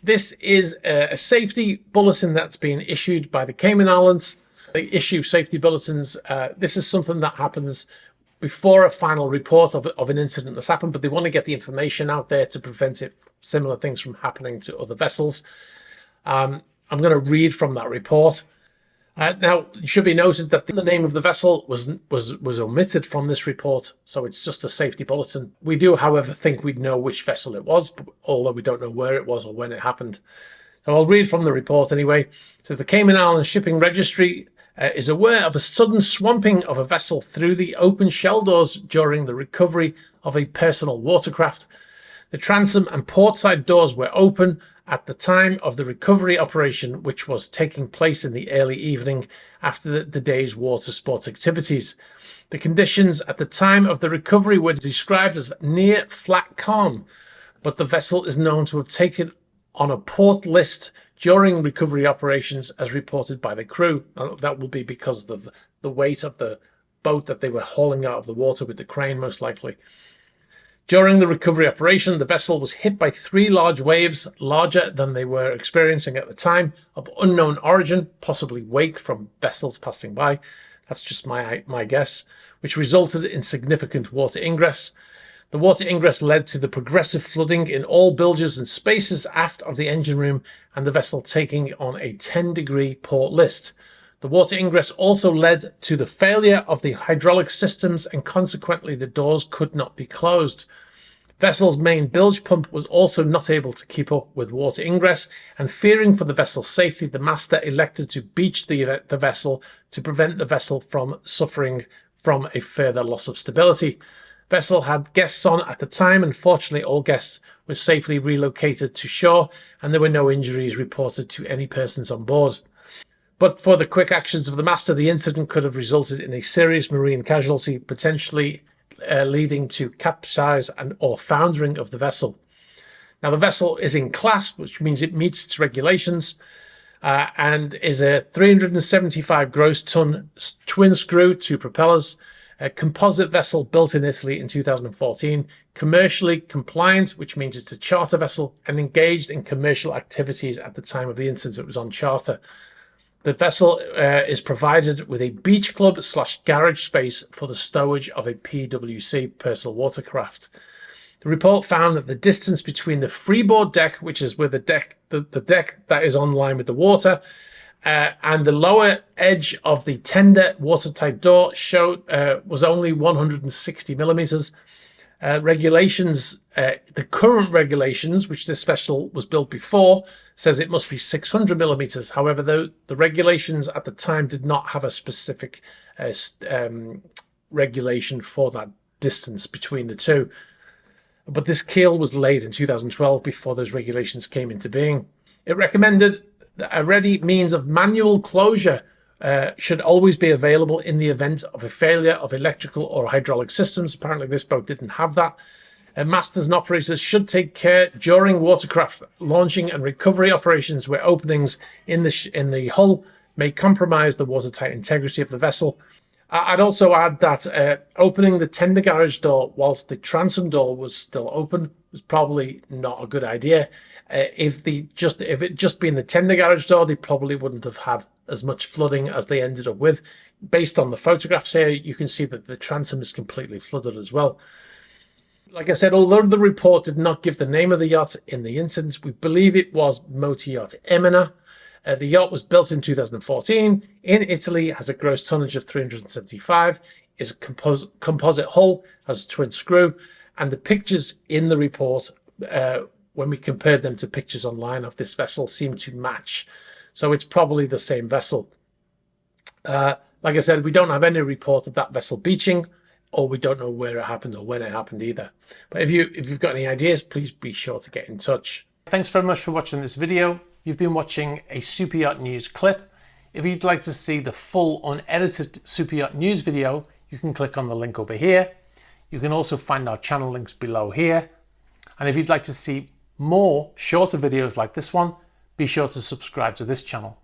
This is a safety bulletin that's been issued by the Cayman Islands. They issue safety bulletins. This is something that happens before a final report of an incident that's happened, but they want to get the information out there to prevent similar things from happening to other vessels. I'm going to read from that report. Now, it should be noted that the name of the vessel was omitted from this report, so it's just a safety bulletin. We do, however, think we'd know which vessel it was, although we don't know where it was or when it happened. So I'll read from the report anyway. It says the Cayman Islands Shipping Registry is aware of a sudden swamping of a vessel through the open shell doors during the recovery of a personal watercraft. The transom and portside doors were open at the time of the recovery operation, which was taking place in the early evening after the day's water sport activities. The conditions at the time of the recovery were described as near flat calm, but the vessel is known to have taken on a port list during recovery operations as reported by the crew. That will be because of the weight of the boat that they were hauling out of the water with the crane, most likely. During the recovery operation, the vessel was hit by 3 large waves, larger than they were experiencing at the time, of unknown origin, possibly wake from vessels passing by. That's just my guess, which resulted in significant water ingress. The water ingress led to the progressive flooding in all bilges and spaces aft of the engine room, and the vessel taking on a 10-degree port list. The water ingress also led to the failure of the hydraulic systems, and consequently the doors could not be closed. The vessel's main bilge pump was also not able to keep up with water ingress, and fearing for the vessel's safety, the master elected to beach the vessel to prevent the vessel from suffering from a further loss of stability. The vessel had guests on at the time, and fortunately all guests were safely relocated to shore, and there were no injuries reported to any persons on board. But for the quick actions of the master, the incident could have resulted in a serious marine casualty, potentially leading to capsize or foundering of the vessel. Now, the vessel is in class, which means it meets its regulations, and is a 375 gross ton twin screw, 2 propellers, a composite vessel built in Italy in 2014, commercially compliant, which means it's a charter vessel, and engaged in commercial activities at the time of the incident. It was on charter. The vessel is provided with a beach club / garage space for the stowage of a PWC, personal watercraft. The report found that the distance between the freeboard deck, which is where the deck that is on line with the water, and the lower edge of the tender watertight door was only 160 millimeters. Regulations, the current regulations, which this vessel was built before, says it must be 600 millimeters. However, the regulations at the time did not have a specific regulation for that distance between the two. But this keel was laid in 2012 before those regulations came into being. It recommended that a ready means of manual closure should always be available in the event of a failure of electrical or hydraulic systems. Apparently this boat didn't have that. Masters and operators should take care during watercraft launching and recovery operations where openings in the hull may compromise the watertight integrity of the vessel. I'd also add that opening the tender garage door whilst the transom door was still open was probably not a good idea. If it just been the tender garage door, they probably wouldn't have had as much flooding as they ended up with. Based on the photographs here, you can see that the transom is completely flooded as well. Like I said, although the report did not give the name of the yacht in the incident, we believe it was motor yacht Emina. The yacht was built in 2014 in Italy, has a gross tonnage of 375, is a composite hull, has a twin screw, and the pictures in the report, when we compared them to pictures online of this vessel, seem to match. So it's probably the same vessel. Like I said, we don't have any report of that vessel beaching, or we don't know where it happened or when it happened either. But if you've got any ideas, please be sure to get in touch. Thanks very much for watching this video. You've been watching a Superyacht News clip. If you'd like to see the full unedited Superyacht News video, you can click on the link over here. You can also find our channel links below here. And if you'd like to see more shorter videos like this one, be sure to subscribe to this channel.